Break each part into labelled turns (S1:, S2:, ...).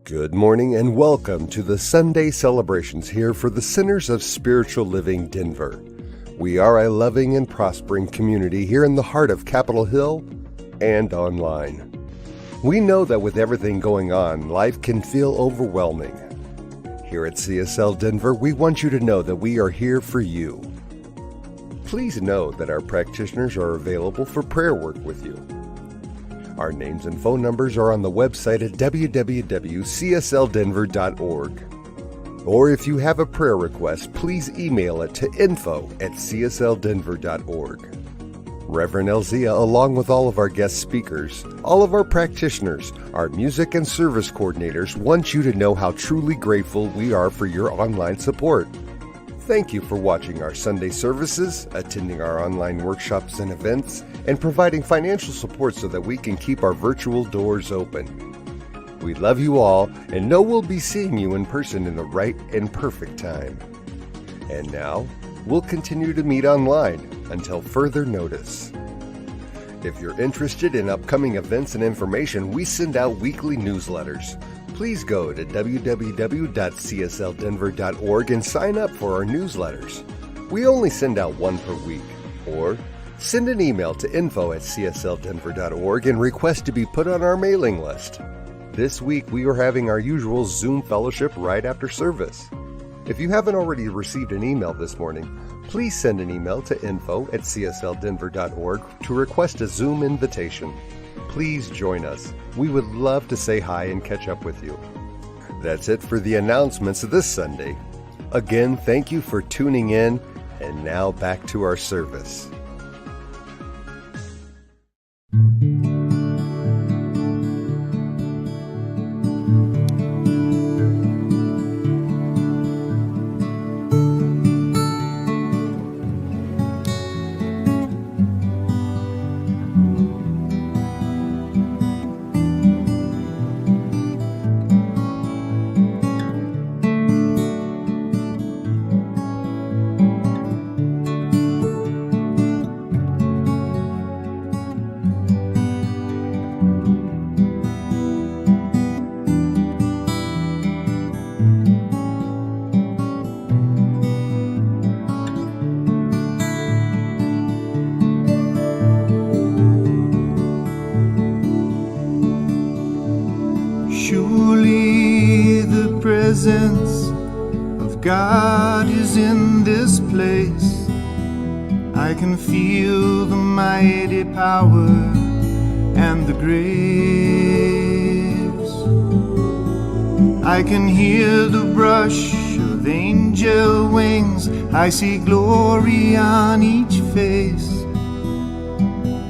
S1: Good morning and welcome to the Sunday celebrations here for the Centers of Spiritual Living Denver. We are a loving and prospering community here in the heart of Capitol Hill and online. We know that with everything going on, life can feel overwhelming. Here at CSL Denver, we want you to know that we are here for you. Please know that our practitioners are available for prayer work with you. Our names and phone numbers are on the website at www.cslddenver.org. Or if you have a prayer request, please email it to info@cslddenver.org. Reverend Elzia, along with all of our guest speakers, all of our practitioners, our music and service coordinators, want you to know how truly grateful we are for your online support. Thank you for watching our Sunday services, attending our online workshops and events, and providing financial support so that we can keep our virtual doors open. We love you all and know we'll be seeing you in person in the right and perfect time. And now, we'll continue to meet online until further notice. If you're interested in upcoming events and information, we send out weekly newsletters. Please go to www.cslddenver.org and sign up for our newsletters. We only send out one per week. Or send an email to info@cslddenver.org and request to be put on our mailing list. This week we are having our usual Zoom fellowship right after service. If you haven't already received an email this morning, please send an email to info@cslddenver.org to request a Zoom invitation. Please join us. We would love to say hi and catch up with you. That's it for the announcements this Sunday. Again, thank you for tuning in, and now back to our service.
S2: Surely the presence of God is in this place. I can feel the mighty power and the grace. I can hear the brush of angel wings. I see glory on each face.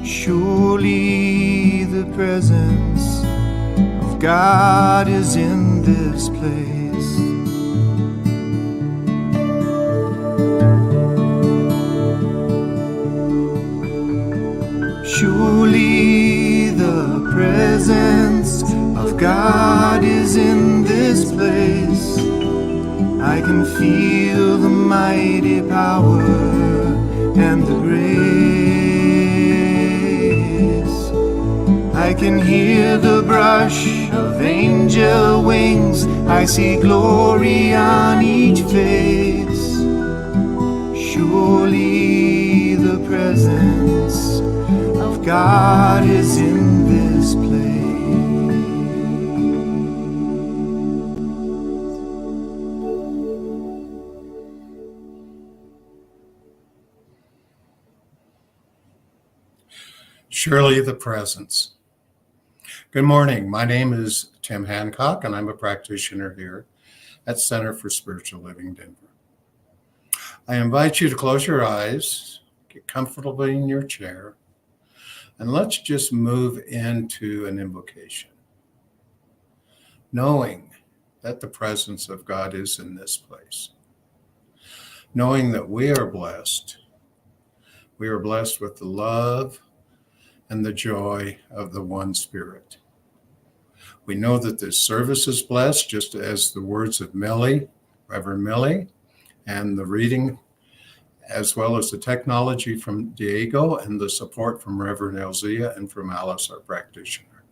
S2: Surely the presence God is in this place. Surely the presence of God is in this place. I can feel the mighty power and the grace. I can hear the brush of angel wings. I see glory on each face. Surely the presence of God is in this place.
S3: Surely the presence. Good morning. My name is Tim Hancock, and I'm a practitioner here at Center for Spiritual Living Denver. I invite you to close your eyes, get comfortably in your chair, and let's just move into an invocation, knowing that the presence of God is in this place, knowing that we are blessed. We are blessed with the love and the joy of the one Spirit. We know that this service is blessed, just as the words of Millie, Reverend Millie, and the reading, as well as the technology from Diego and the support from Reverend Elzia and from Alice, our practitioner.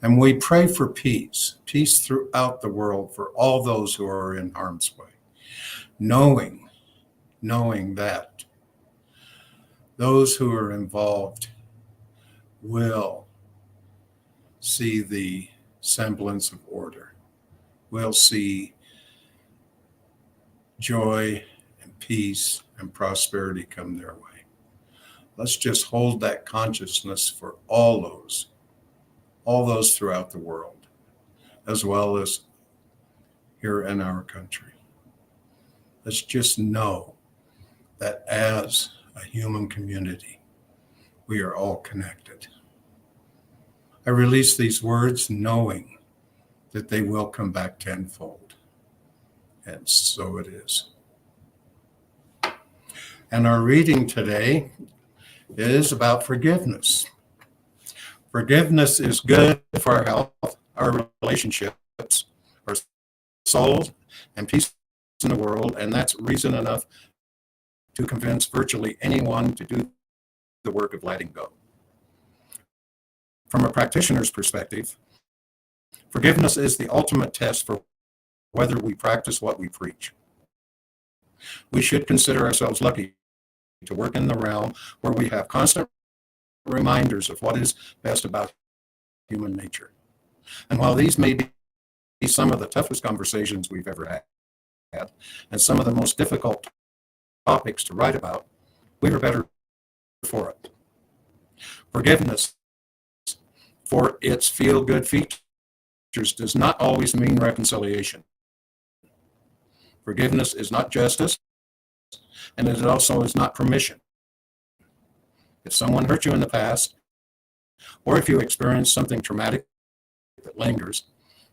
S3: And we pray for peace throughout the world for all those who are in harm's way, knowing that those who are involved will see the semblance of order, will see joy and peace and prosperity come their way. Let's just hold that consciousness for all those throughout the world, as well as here in our country. Let's just know that as a human community, we are all connected. I release these words knowing that they will come back tenfold. And so it is. And our reading today is about forgiveness. Forgiveness is good for our health, our relationships, our souls, and peace in the world. And that's reason enough to convince virtually anyone to do the work of letting go. From a practitioner's perspective, forgiveness is the ultimate test for whether we practice what we preach. We should consider ourselves lucky to work in the realm where we have constant reminders of what is best about human nature. And while these may be some of the toughest conversations we've ever had, and some of the most difficult topics to write about, we are better for it. Forgiveness, for its feel-good features, does not always mean reconciliation. Forgiveness is not justice, and it also is not permission. If someone hurt you in the past, or if you experience something traumatic that lingers,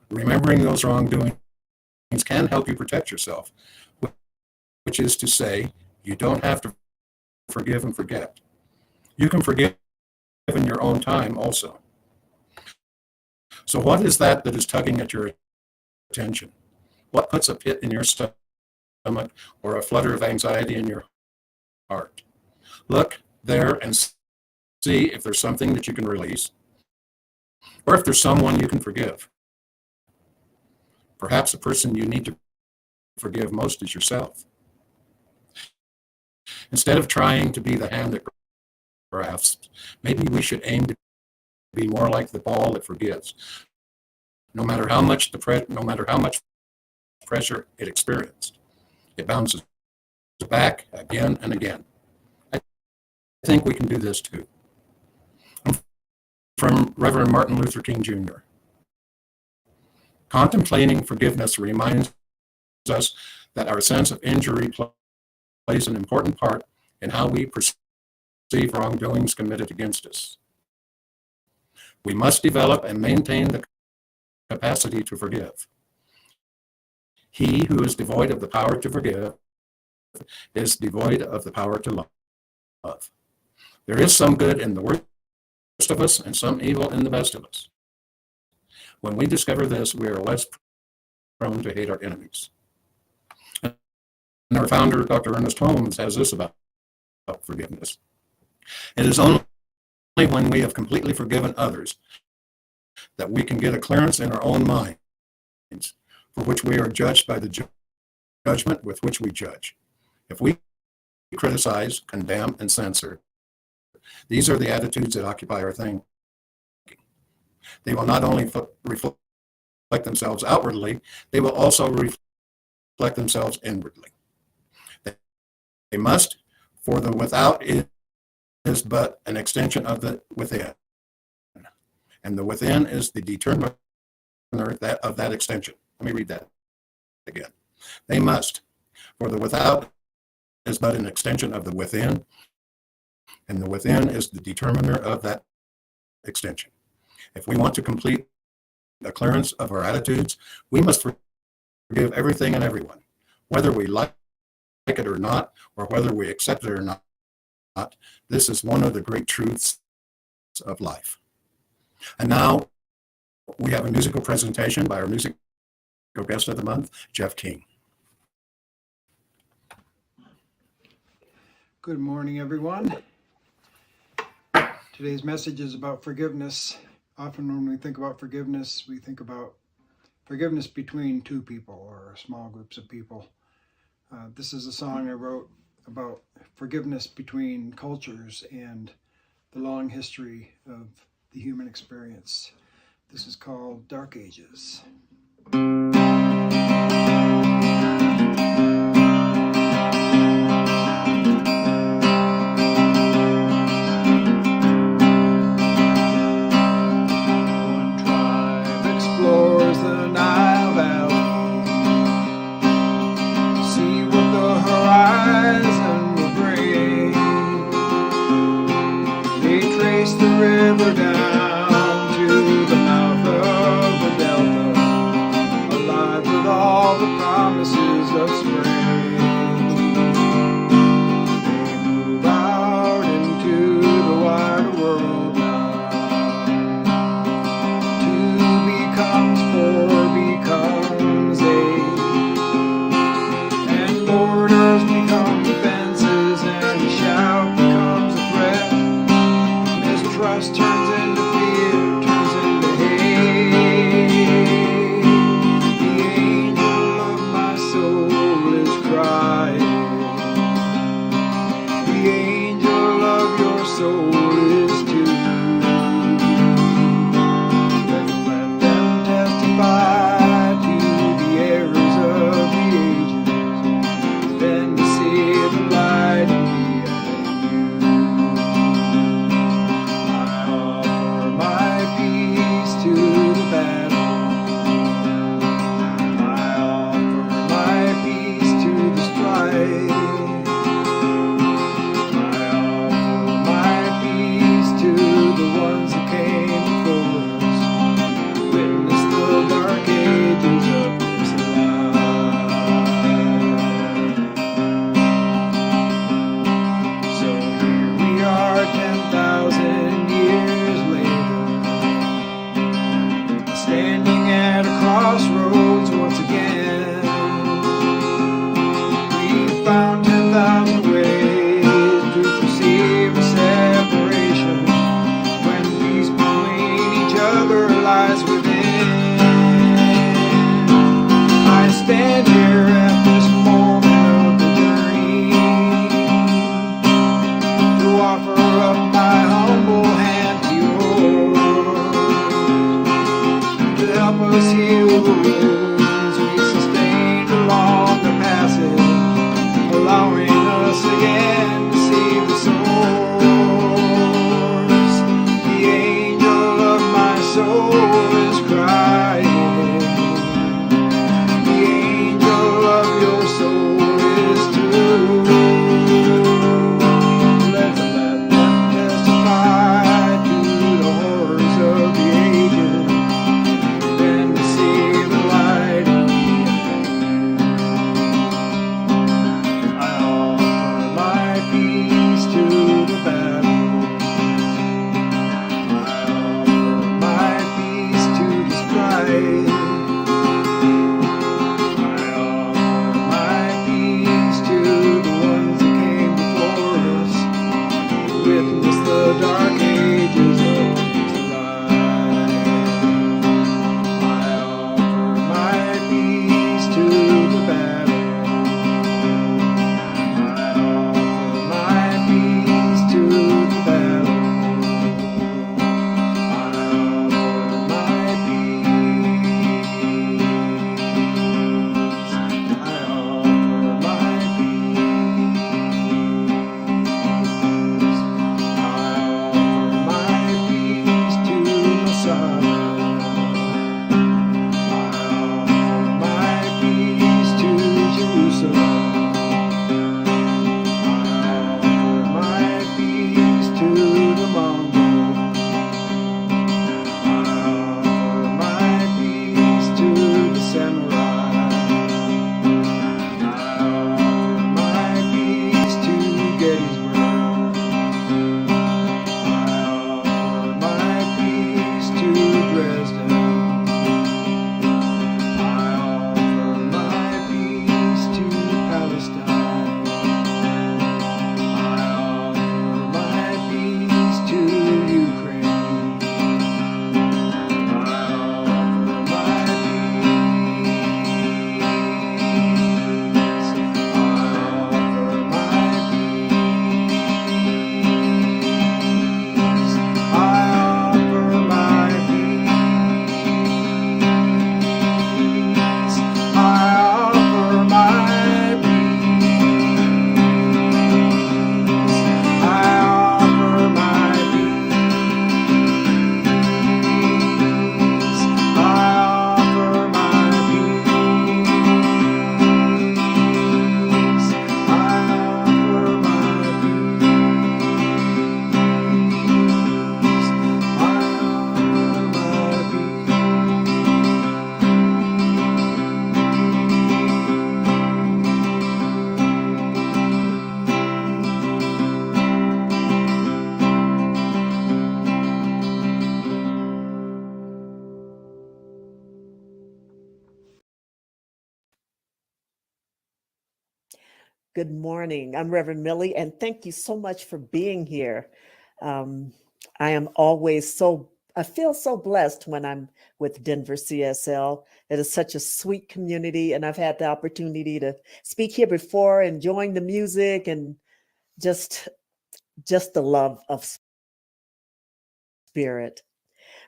S3: remembering those wrongdoings can help you protect yourself, which is to say, you don't have to forgive and forget. You can forgive in your own time also. So what is that is tugging at your attention? What puts a pit in your stomach or a flutter of anxiety in your heart? Look there and see if there's something that you can release, or if there's someone you can forgive. Perhaps the person you need to forgive most is yourself. Instead of trying to be the hand that grasps, maybe we should aim to be more like the ball that forgives. No matter how much pressure it experienced, it bounces back again and again. I think we can do this too. From Reverend Martin Luther King Jr. Contemplating forgiveness reminds us that our sense of injury plays an important part in how we perceive wrongdoings committed against us. We must develop and maintain the capacity to forgive. He who is devoid of the power to forgive is devoid of the power to love. There is some good in the worst of us and some evil in the best of us. When we discover this, we are less prone to hate our enemies. And our founder, Dr. Ernest Holmes, has this about forgiveness. It is only when we have completely forgiven others that we can get a clearance in our own minds for which we are judged by the judgment with which we judge. If we criticize, condemn, and censor, these are the attitudes that occupy our thinking. They will not only reflect themselves outwardly, they will also reflect themselves inwardly. They must, for the without is but an extension of the within. And the within is the determiner of that extension. Let me read that again. They must, for the without is but an extension of the within, and the within is the determiner of that extension. If we want to complete the clearance of our attitudes, we must forgive everything and everyone, whether we like it or not, or whether we accept it or not. This is one of the great truths of life. And now we have a musical presentation by our musical guest of the month, Jeff King.
S4: Good morning, everyone. Today's message is about forgiveness. Often when we think about forgiveness, we think about forgiveness between two people or small groups of people. This is a song I wrote about forgiveness between cultures and the long history of the human experience. This is called Dark Ages.
S2: River down to the mouth of the delta, alive with all the promises of spring. They move out into the wider world now. Two becomes four becomes eight, and borders become fences, and a shout becomes a threat. Trust turns into fear, turns into hate. The angel of my soul is crying. The angel of your soul is too. Let them testify to the errors of the ages, then to see the light in me. To the battle, I offer my peace to the strife. I offer my peace to the ones that came before us, witness the dark ages of this life. So here we are 10,000 years later, standing at a crossroads once again. We found 10,000 ways to perceive a separation, when peace between each other lies within. I stand here at this moment of the journey to offer up my humble hand to yours, help us heal the wounds we sustained along the passage, allowing us again to see the source. The angel of my soul is crying. The angel of your soul is too. Let them testify to the horrors of the ages, then to see the light in me. I offer my peace
S5: Good morning. I'm Reverend Millie, and thank you so much for being here. Um, I am always I feel so blessed when I'm with Denver CSL. It is such a sweet community, and I've had the opportunity to speak here before, enjoying the music and just just the love of spirit.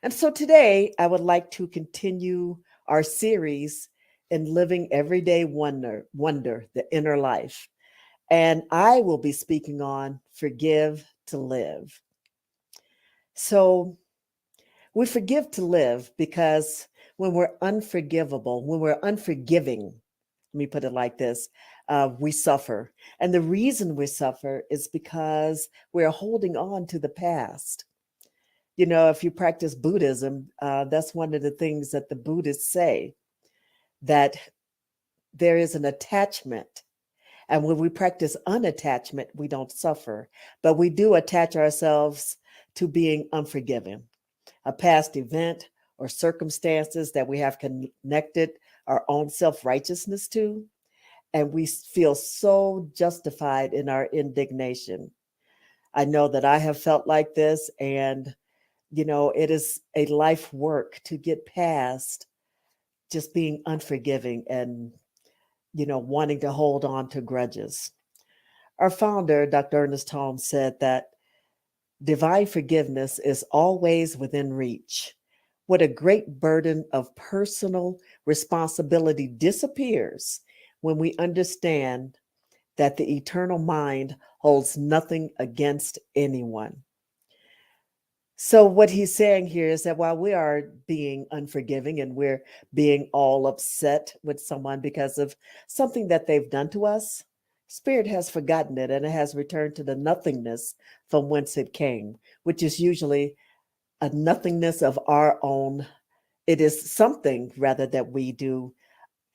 S5: And so today, I would like to continue our series in living everyday wonder, the inner life. And I will be speaking on forgive to live. So we forgive to live because when we're unforgivable, when we're unforgiving, let me put it like this, we suffer. And the reason we suffer is because we're holding on to the past. You know, if you practice Buddhism, that's one of the things that the Buddhists say, that there is an attachment. And when we practice unattachment, we don't suffer, but we do attach ourselves to being unforgiving, a past event or circumstances that we have connected our own self righteousness to. And we feel so justified in our indignation. I know that I have felt like this, and it is a life work to get past just being unforgiving and, wanting to hold on to grudges. Our founder, Dr. Ernest Holmes, said that divine forgiveness is always within reach. What a great burden of personal responsibility disappears when we understand that the eternal mind holds nothing against anyone. So, what he's saying here is that while we are being unforgiving and we're being all upset with someone because of something that they've done to us, Spirit has forgotten it and it has returned to the nothingness from whence it came, which is usually a nothingness of our own. It is something rather that we do,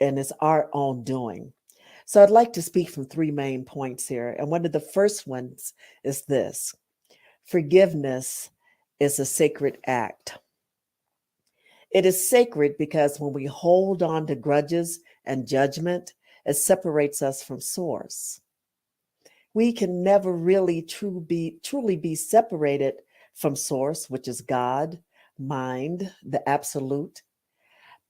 S5: and it's our own doing. So, I'd like to speak from three main points here. And one of the first ones is this: forgiveness is a sacred act. It is sacred because when we hold on to grudges and judgment, it separates us from source. We can never really truly be separated from source, which is God, mind, the absolute.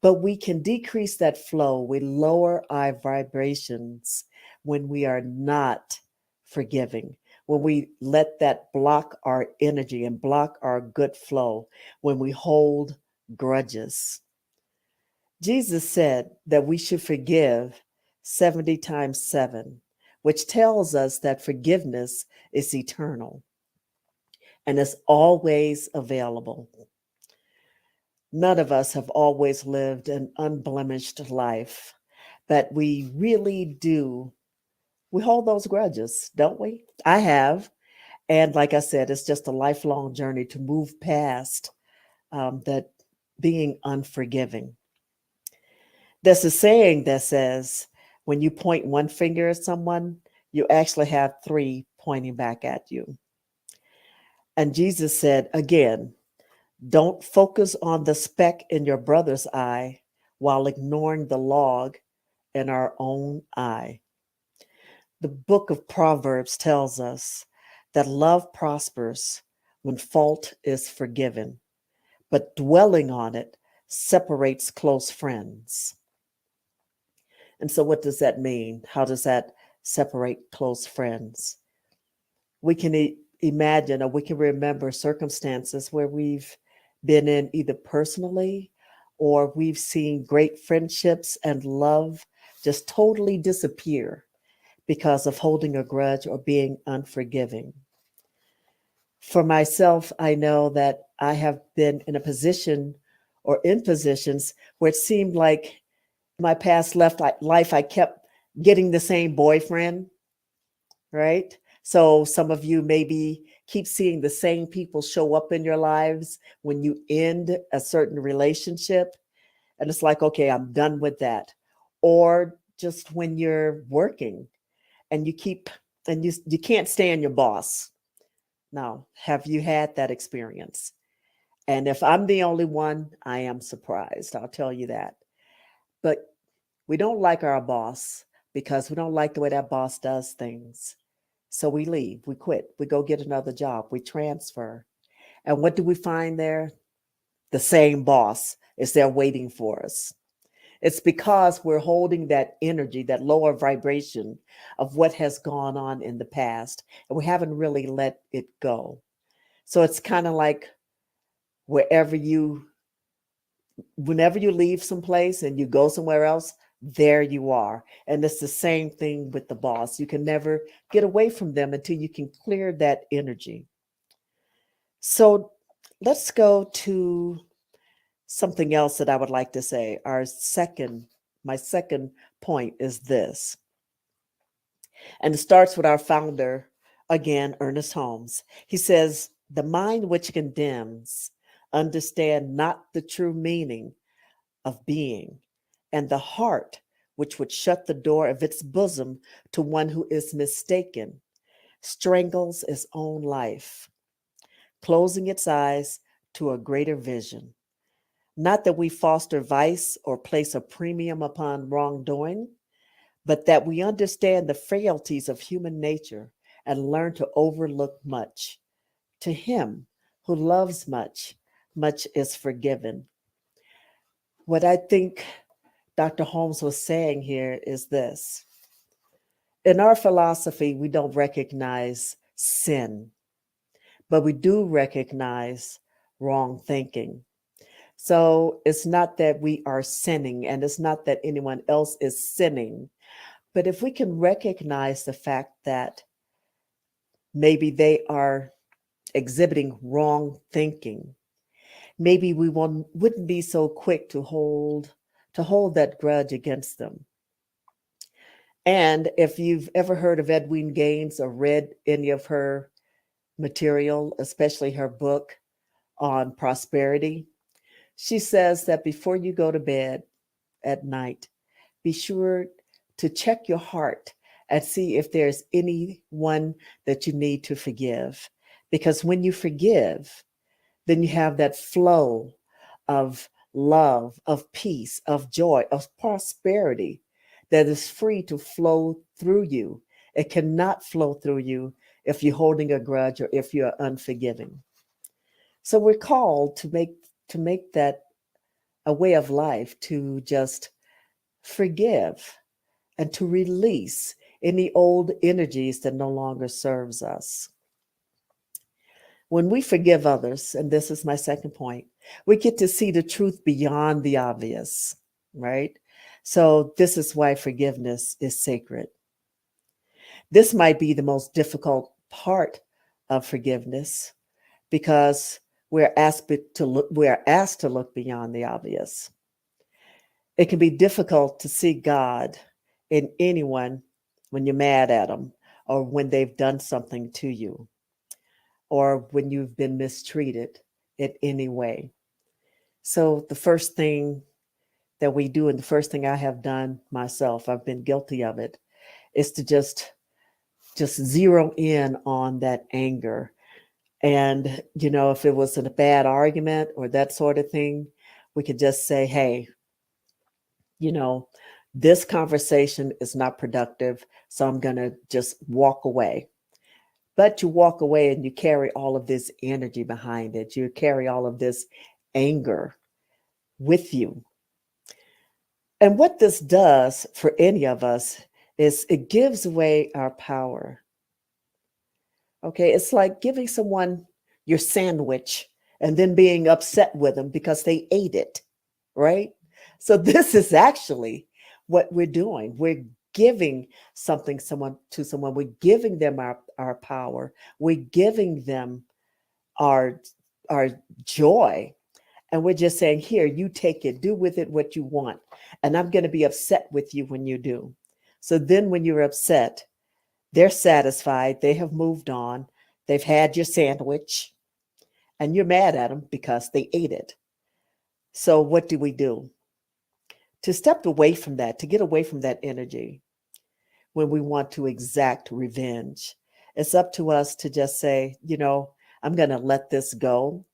S5: But we can decrease that flow. We lower our vibrations when we are not forgiving, when we let that block our energy and block our good flow, when we hold grudges. Jesus said that we should forgive 70 times 7, which tells us that forgiveness is eternal and is always available. None of us have always lived an unblemished life, but we really do. We hold those grudges, don't we? I have. And like I said, it's just a lifelong journey to move past that being unforgiving. There's a saying that says, when you point one finger at someone, you actually have three pointing back at you. And Jesus said, again, don't focus on the speck in your brother's eye while ignoring the log in our own eye. The book of Proverbs tells us that love prospers when fault is forgiven, but dwelling on it separates close friends. And so, what does that mean? How does that separate close friends? We can imagine or we can remember circumstances where we've been in either personally or we've seen great friendships and love just totally disappear because of holding a grudge or being unforgiving. For myself, I know that I have been in a position or in positions where it seemed like my past life, I kept getting the same boyfriend, right? So some of you maybe keep seeing the same people show up in your lives when you end a certain relationship. And it's like, okay, I'm done with that. Or just when you're working and you can't stand your boss. Now, have you had that experience? And if I'm the only one, I am surprised. I'll tell you that. But we don't like our boss, because we don't like the way that boss does things. So we leave, we quit, we go get another job, we transfer. And what do we find there? The same boss is there waiting for us. It's because we're holding that energy, that lower vibration of what has gone on in the past, and we haven't really let it go. So it's kind of like wherever you, whenever you leave someplace and you go somewhere else, there you are. And it's the same thing with the boss. You can never get away from them until you can clear that energy. So let's go to something else that I would like to say. My second point is this. And it starts with our founder, again, Ernest Holmes. He says, the mind which condemns understand not the true meaning of being, and the heart which would shut the door of its bosom to one who is mistaken strangles its own life, closing its eyes to a greater vision. Not that we foster vice or place a premium upon wrongdoing, but that we understand the frailties of human nature and learn to overlook much. To him who loves much, much is forgiven. What I think Dr. Holmes was saying here is this. In our philosophy, we don't recognize sin, but we do recognize wrong thinking. So it's not that we are sinning, and it's not that anyone else is sinning. But if we can recognize the fact that maybe they are exhibiting wrong thinking, maybe we wouldn't be so quick to hold that grudge against them. And if you've ever heard of Edwene Gaines or read any of her material, especially her book on prosperity, she says that before you go to bed at night, be sure to check your heart and see if there's anyone that you need to forgive. Because when you forgive, then you have that flow of love, of peace, of joy, of prosperity that is free to flow through you. It cannot flow through you if you're holding a grudge or if you're unforgiving. So we're called to make that a way of life, to just forgive and to release any old energies that no longer serves us. When we forgive others, and this is my second point, we get to see the truth beyond the obvious, right? So this is why forgiveness is sacred. This might be the most difficult part of forgiveness because we're asked to look beyond the obvious. It can be difficult to see God in anyone when you're mad at them, or when they've done something to you, or when you've been mistreated in any way. So the first thing that we do, and the first thing I have done myself, I've been guilty of it, is to just zero in on that anger. And, if it was a bad argument or that sort of thing, we could just say, hey, this conversation is not productive, so I'm going to just walk away. But you walk away and you carry all of this energy behind it. You carry all of this anger with you. And what this does for any of us is it gives away our power. Okay, it's like giving someone your sandwich and then being upset with them because they ate it, right? So this is actually what we're doing. We're giving something to someone. We're giving them our power. We're giving them our joy. And we're just saying, here, you take it, do with it what you want. And I'm going to be upset with you when you do. So then when you're upset, they're satisfied. They have moved on. They've had your sandwich. And you're mad at them because they ate it. So what do we do? To step away from that, to get away from that energy, when we want to exact revenge, it's up to us to just say, I'm going to let this go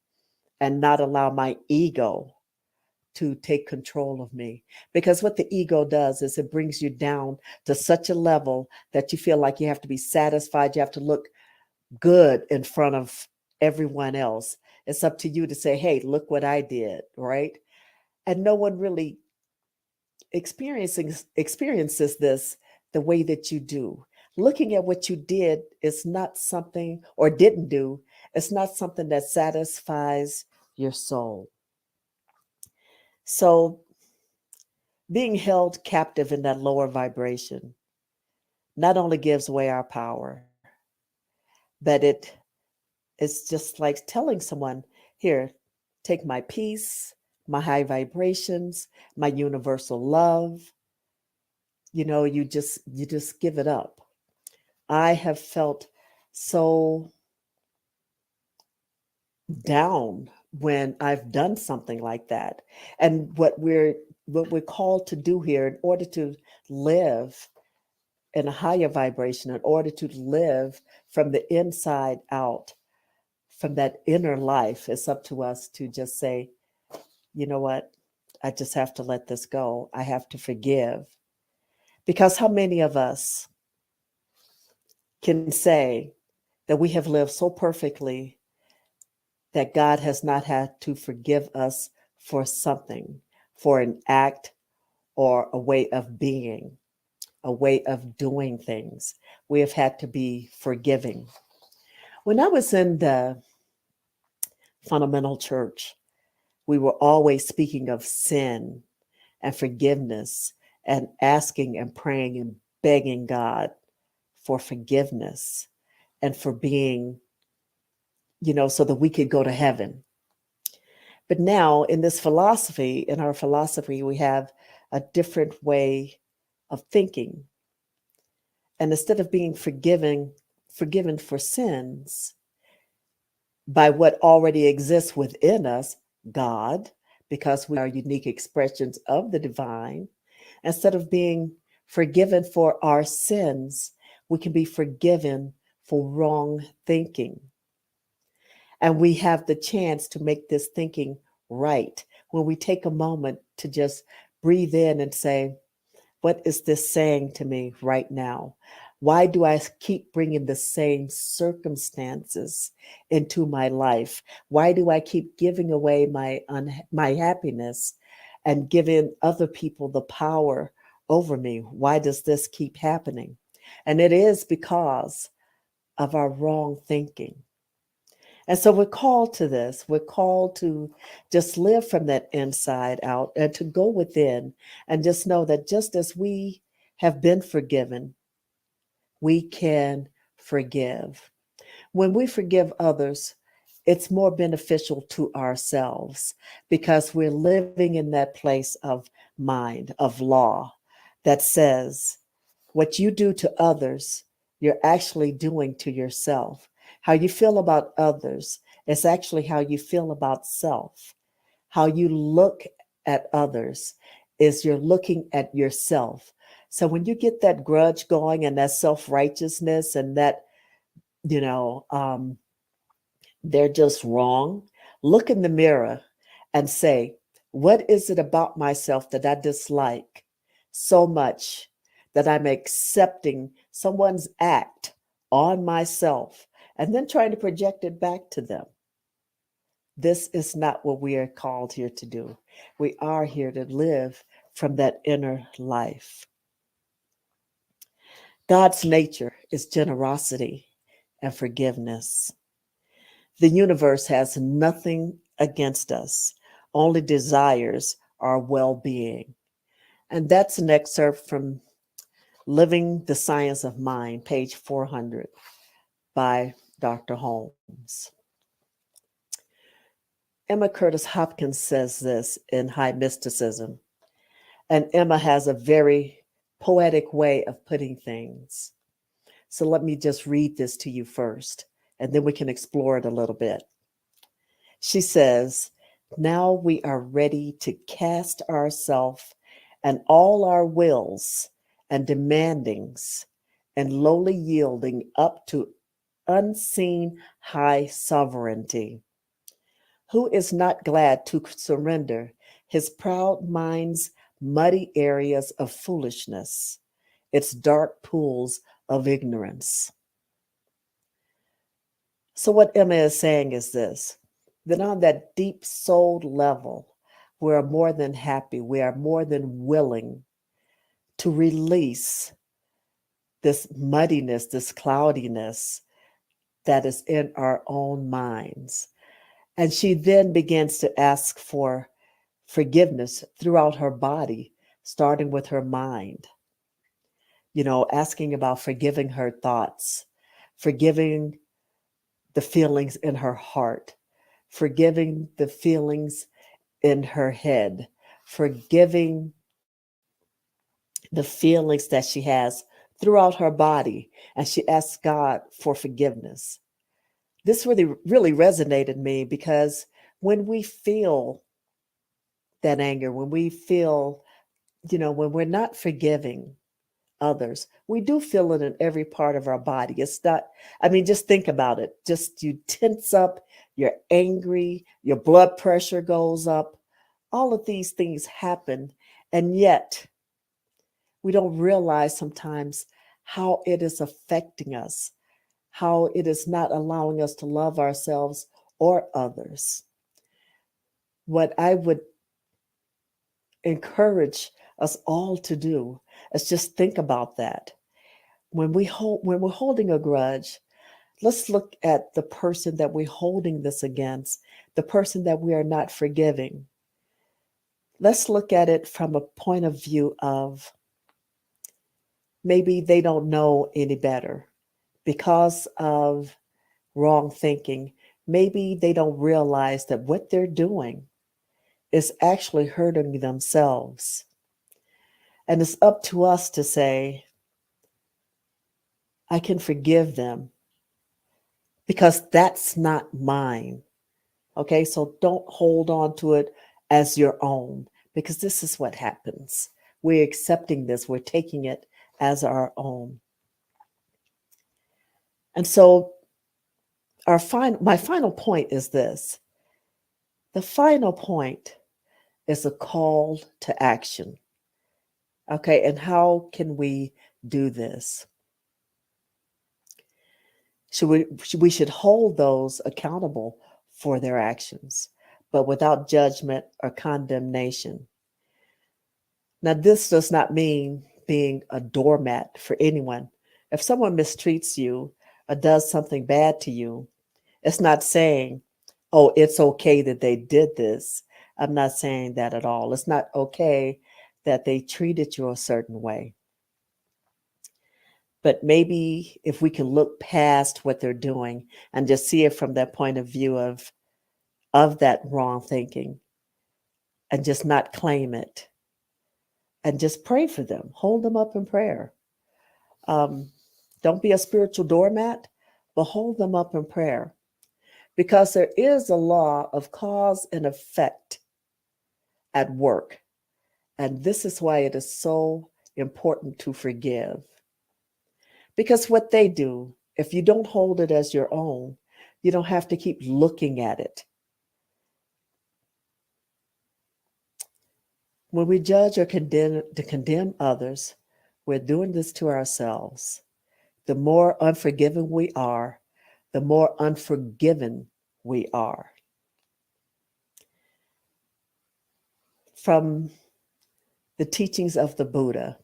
S5: and not allow my ego to take control of me. Because what the ego does is it brings you down to such a level that you feel like you have to be satisfied. You have to look good in front of everyone else. It's up to you to say, hey, look what I did, right? And no one really experiences this the way that you do. Looking at what you did is not something, or didn't do, it's not something that satisfies your soul. So being held captive in that lower vibration not only gives away our power, but it's just like telling someone, here, take my peace, my high vibrations, my universal love. You just give it up. I have felt so down when I've done something like that. And what we're called to do here in order to live in a higher vibration, in order to live from the inside out, from that inner life, it's up to us to just say, you know what? I just have to let this go. I have to forgive. Because how many of us can say that we have lived so perfectly that God has not had to forgive us for something, for an act or a way of being, a way of doing things? We have had to be forgiving. When I was in the fundamental church, we were always speaking of sin and forgiveness and asking and praying and begging God for forgiveness and for being, so that we could go to heaven. But now in our philosophy, we have a different way of thinking. And instead of being forgiven for sins by what already exists within us, God, because we are unique expressions of the divine, instead of being forgiven for our sins, we can be forgiven for wrong thinking. And we have the chance to make this thinking right when we take a moment to just breathe in and say, what is this saying to me right now? Why do I keep bringing the same circumstances into my life? Why do I keep giving away my happiness and giving other people the power over me? Why does this keep happening? And it is because of our wrong thinking. And so we're called to this. We're called to just live from that inside out and to go within and just know that just as we have been forgiven, we can forgive. When we forgive others, it's more beneficial to ourselves because we're living in that place of mind, of law that says what you do to others, you're actually doing to yourself. How you feel about others is actually how you feel about self. How you look at others is you're looking at yourself. So when you get that grudge going and that self-righteousness and that, you know, um, they're just wrong, look in the mirror and say, what is it about myself that I dislike so much that I'm accepting someone's act on myself and then trying to project it back to them? This is not what we are called here to do. We are here to live from that inner life. God's nature is generosity and forgiveness. The universe has nothing against us, only desires our well being. And that's an excerpt from Living the Science of Mind, page 400 by Dr. Holmes. Emma Curtis Hopkins says this in High Mysticism. And Emma has a very poetic way of putting things. So let me just read this to you first, and then we can explore it a little bit. She says, now we are ready to cast ourselves and all our wills and demandings and lowly yielding up to unseen high sovereignty. Who is not glad to surrender his proud mind's muddy areas of foolishness, its dark pools of ignorance. So, what Emma is saying is this, that on that deep soul level, we are more than happy, we are more than willing to release this muddiness, this cloudiness that is in our own minds. And she then begins to ask for forgiveness throughout her body, starting with her mind, asking about forgiving her thoughts, forgiving the feelings in her heart, forgiving the feelings in her head, forgiving the feelings that she has throughout her body. And she asks God for forgiveness. This really resonated me, because when we feel that anger, when we feel, when we're not forgiving others, we do feel it in every part of our body. It's not, just think about it. Just you tense up, you're angry, your blood pressure goes up. All of these things happen. And yet we don't realize sometimes how it is affecting us, how it is not allowing us to love ourselves or others. What I would encourage us all to do is just think about that. When we're holding a grudge, let's look at the person that we're holding this against, the person that we are not forgiving. Let's look at it from a point of view of maybe they don't know any better because of wrong thinking. Maybe they don't realize that what they're doing is actually hurting themselves. And it's up to us to say, I can forgive them because that's not mine. Okay, so don't hold on to it as your own, because this is what happens. We're accepting this, we're taking it as our own. And so my final point is this. The final point is a call to action. Okay, and how can we do this? We should hold those accountable for their actions, but without judgment or condemnation. Now, this does not mean being a doormat for anyone. If someone mistreats you or does something bad to you, it's not saying, oh, it's okay that they did this. I'm not saying that at all. It's not okay that they treated you a certain way. But maybe if we can look past what they're doing and just see it from that point of view of that wrong thinking, and just not claim it, and just pray for them, hold them up in prayer. Don't be a spiritual doormat, but hold them up in prayer, because there is a law of cause and effect at work. And this is why it is so important to forgive. Because what they do, if you don't hold it as your own, you don't have to keep looking at it. When we judge or condemn others, we're doing this to ourselves. The more unforgiving we are, the more unforgiven we are. From the teachings of the Buddha,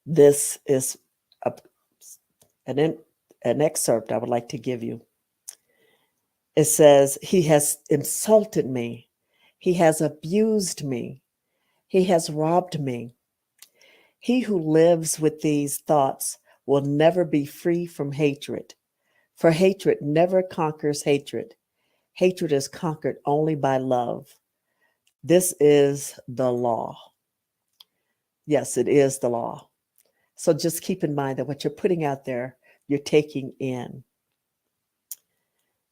S5: this is an excerpt I would like to give you. It says, "He has insulted me. He has abused me. He has robbed me. He who lives with these thoughts will never be free from hatred, for hatred never conquers hatred. Hatred is conquered only by love. This is the law." Yes, it is the law. So just keep in mind that what you're putting out there, you're taking in.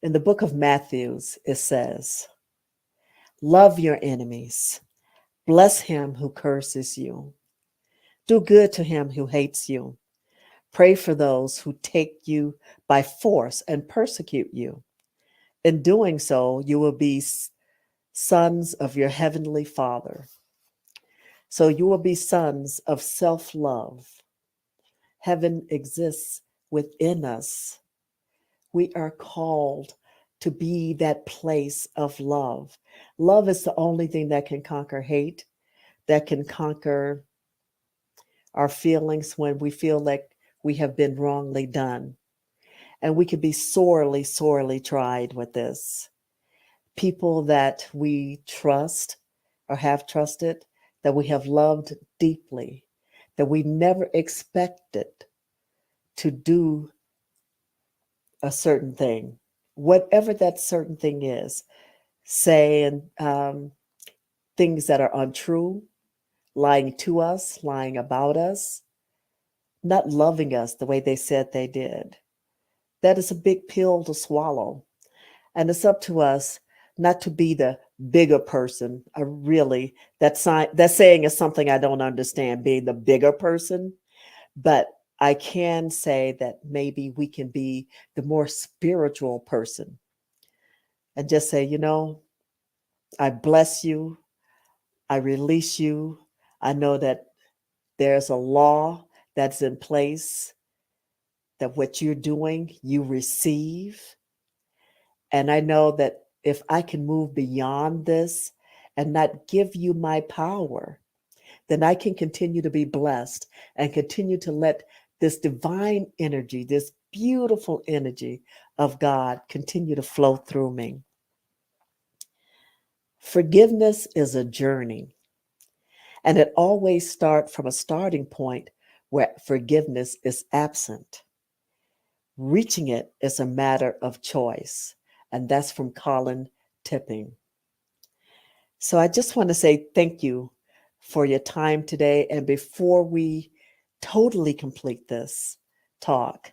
S5: In the book of Matthew, it says, "Love your enemies. Bless him who curses you. Do good to him who hates you. Pray for those who take you by force and persecute you. In doing so, you will be sons of your heavenly Father. So you will be sons of self-love. Heaven exists within us. We are called to be that place of love. Love is the only thing that can conquer hate, that can conquer our feelings when we feel like we have been wrongly done. And we can be sorely, sorely tried with this. People that we trust or have trusted, that we have loved deeply, that we never expected to do a certain thing, whatever that certain thing is, saying things that are untrue, lying to us, lying about us, not loving us the way they said they did. That is a big pill to swallow. And it's up to us not to be the bigger person. That saying is something I don't understand, being the bigger person. But I can say that maybe we can be the more spiritual person and just say, I bless you. I release you. I know that there's a law that's in place, that what you're doing, you receive. And I know that if I can move beyond this and not give you my power, then I can continue to be blessed and continue to let this divine energy, this beautiful energy of God continue to flow through me. Forgiveness is a journey, and it always starts from a starting point where forgiveness is absent. Reaching it is a matter of choice, and that's from Colin Tipping. So I just want to say thank you for your time today. And before we totally complete this talk,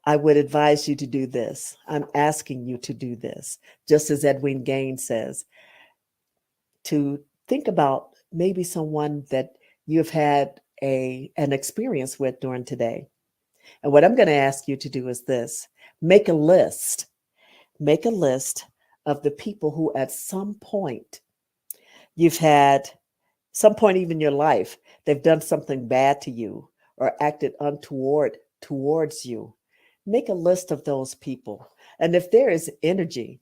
S5: I would advise you to do this. I'm asking you to do this, just as Edwin Gaines says, to think about maybe someone that you've had an experience with during today. And what I'm going to ask you to do is this: make a list. Make a list of the people who at some point you've had, some point even in your life, they've done something bad to you or acted untoward towards you. Make a list of those people. And if there is energy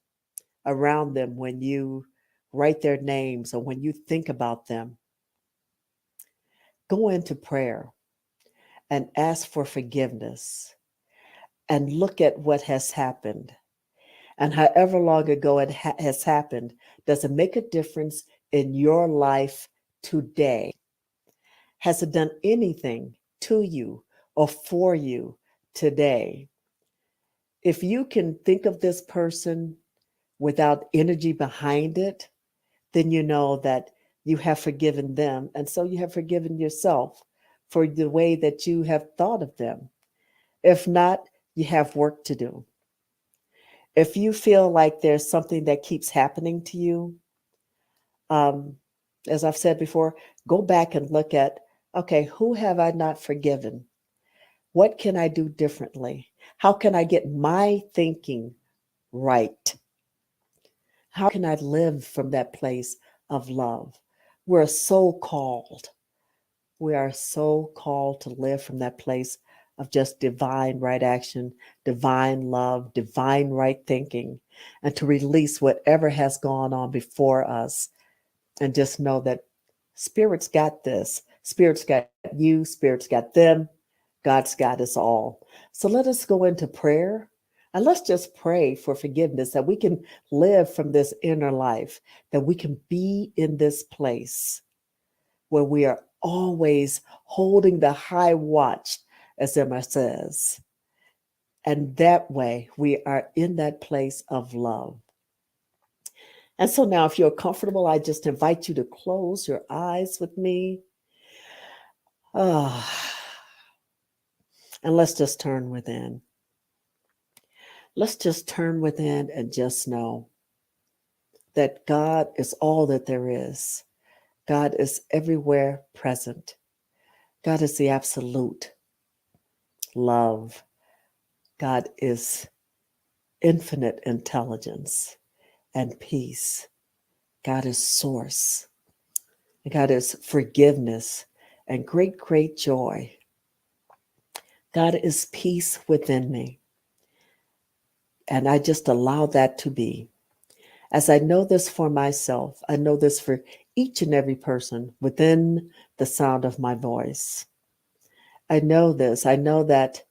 S5: around them when you write their names or when you think about them, go into prayer and ask for forgiveness and look at what has happened. And however long ago it has happened, does it make a difference in your life today? Has it done anything to you or for you today? If you can think of this person without energy behind it, then you know that you have forgiven them. And so you have forgiven yourself for the way that you have thought of them. If not, you have work to do. If you feel like there's something that keeps happening to you, as I've said before, go back and look at, okay, who have I not forgiven? What can I do differently? How can I get my thinking right? How can I live from that place of love? We're so called. We are so called to live from that place of just divine right action, divine love, divine right thinking, and to release whatever has gone on before us and just know that Spirit's got this. Spirit's got you. Spirit's got them. God's got us all. So let us go into prayer and let's just pray for forgiveness, that we can live from this inner life, that we can be in this place where we are always holding the high watch, as Emma says. And that way we are in that place of love. And so now, if you're comfortable, I just invite you to close your eyes with me. And let's just turn within. Let's just turn within and just know that God is all that there is. God is everywhere present. God is the absolute love. God is infinite intelligence and peace. God is source. God is forgiveness and great, great joy. God is peace within me. And I just allow that to be. As I know this for myself, I know this for each and every person within the sound of my voice. I know this. I know that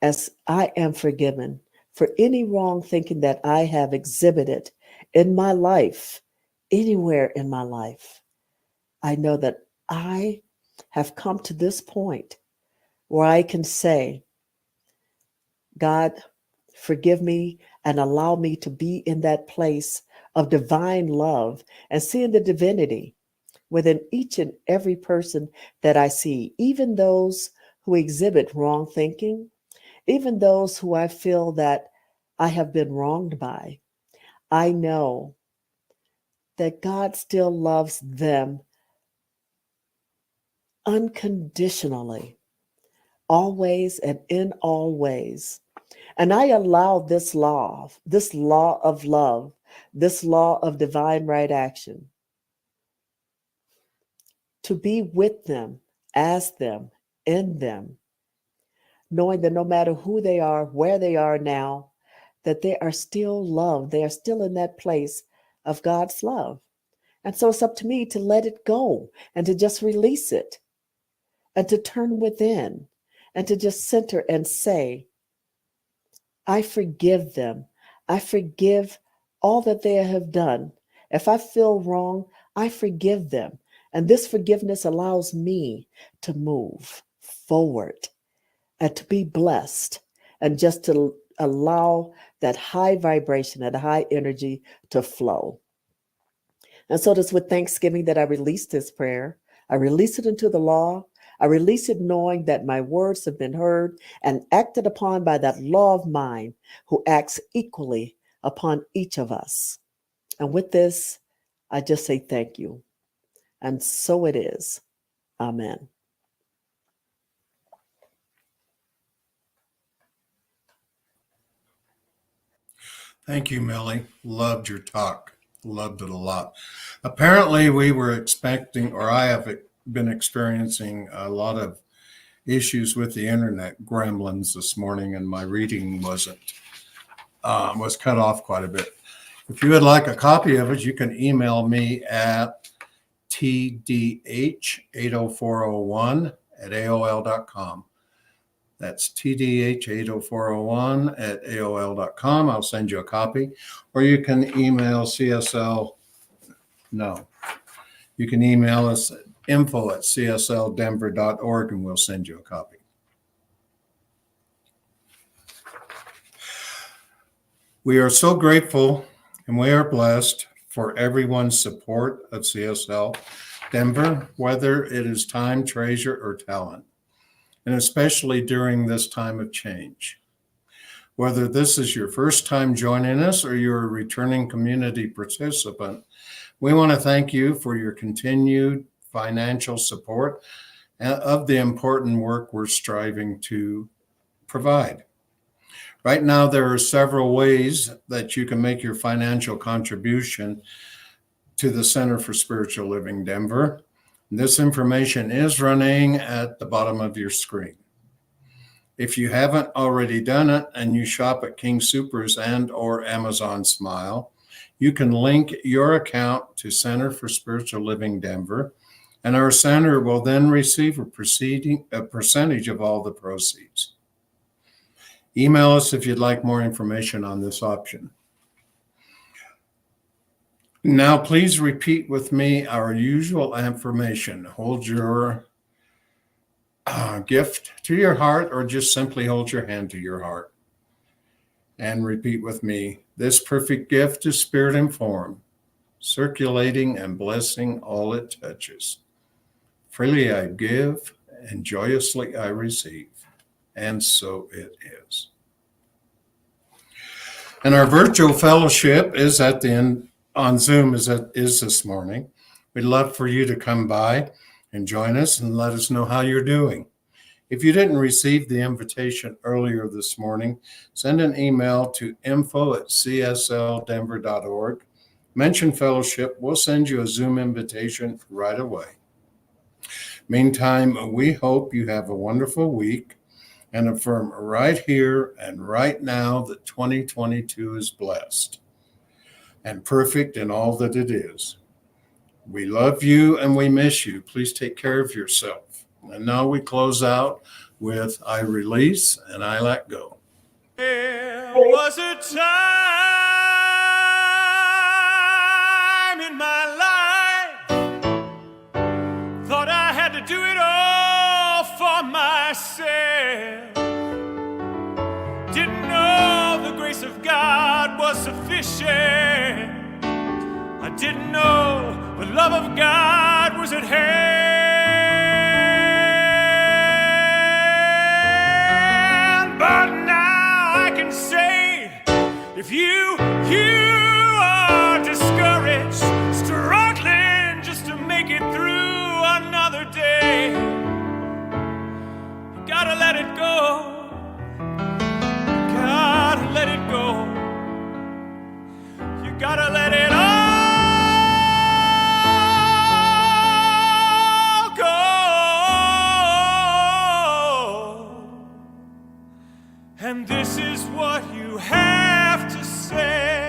S5: as I am forgiven for any wrong thinking that I have exhibited in my life, anywhere in my life, I know that I have come to this point where I can say, God, forgive me and allow me to be in that place of divine love and seeing the divinity within each and every person that I see, even those who exhibit wrong thinking, even those who I feel that I have been wronged by. I know that God still loves them unconditionally, always and in all ways. And I allow this law of love, this law of divine right action to be with them, as them, in them, knowing that no matter who they are, where they are now, that they are still loved. They are still in that place of God's love. And so it's up to me to let it go and to just release it and to turn within and to just center and say, I forgive them. I forgive all that they have done. If I feel wrong, I forgive them. And this forgiveness allows me to move forward and to be blessed and just to allow that high vibration and high energy to flow. And so it is with thanksgiving that I release this prayer. I release it into the law. I release it knowing that my words have been heard and acted upon by that law of mine who acts equally upon each of us. And with this, I just say thank you. And so it is. Amen.
S3: Thank you, Millie. Loved your talk. Loved it a lot. Apparently, we were expecting, or I have been experiencing a lot of issues with the internet gremlins this morning, and my reading was cut off quite a bit. If you would like a copy of it, you can email me at tdh80401@aol.com. That's tdh80401@aol.com. I'll send you a copy. Or you can email CSL. No, you can email us at info@csldenver.org and we'll send you a copy. We are so grateful and we are blessed for everyone's support of CSL Denver, whether it is time, treasure, or talent, and especially during this time of change. Whether this is your first time joining us or you're a returning community participant, we want to thank you for your continued financial support of the important work we're striving to provide. Right now, there are several ways that you can make your financial contribution to the Center for Spiritual Living Denver. This information is running at the bottom of your screen. If you haven't already done it and you shop at King Soopers and or Amazon Smile, you can link your account to Center for Spiritual Living Denver, and our center will then receive a percentage of all the proceeds. Email us if you'd like more information on this option. Now, please repeat with me our usual affirmation. Hold your gift to your heart, or just simply hold your hand to your heart. And repeat with me. This perfect gift is spirit and form, circulating and blessing all it touches. Freely I give, and joyously I receive. And so it is. And our virtual fellowship is at the end on Zoom is this morning. We'd love for you to come by and join us and let us know how you're doing. If you didn't receive the invitation earlier this morning, send an email to info@csldenver.org. mention fellowship, we'll send you a Zoom invitation right away. Meantime, we hope you have a wonderful week and affirm right here and right now that 2022 is blessed and perfect in all that it is. We love you and we miss you. Please take care of yourself. And now we close out with I release and I let go.
S2: There was a time in my life, thought I had to do it all for myself. Didn't know the grace of God was sufficient. I didn't know the love of God was at hand. But now I can say, if you are discouraged, struggling just to make it through another day, you gotta let it go. You gotta let it go. You gotta let it all go. And this is what you have to say.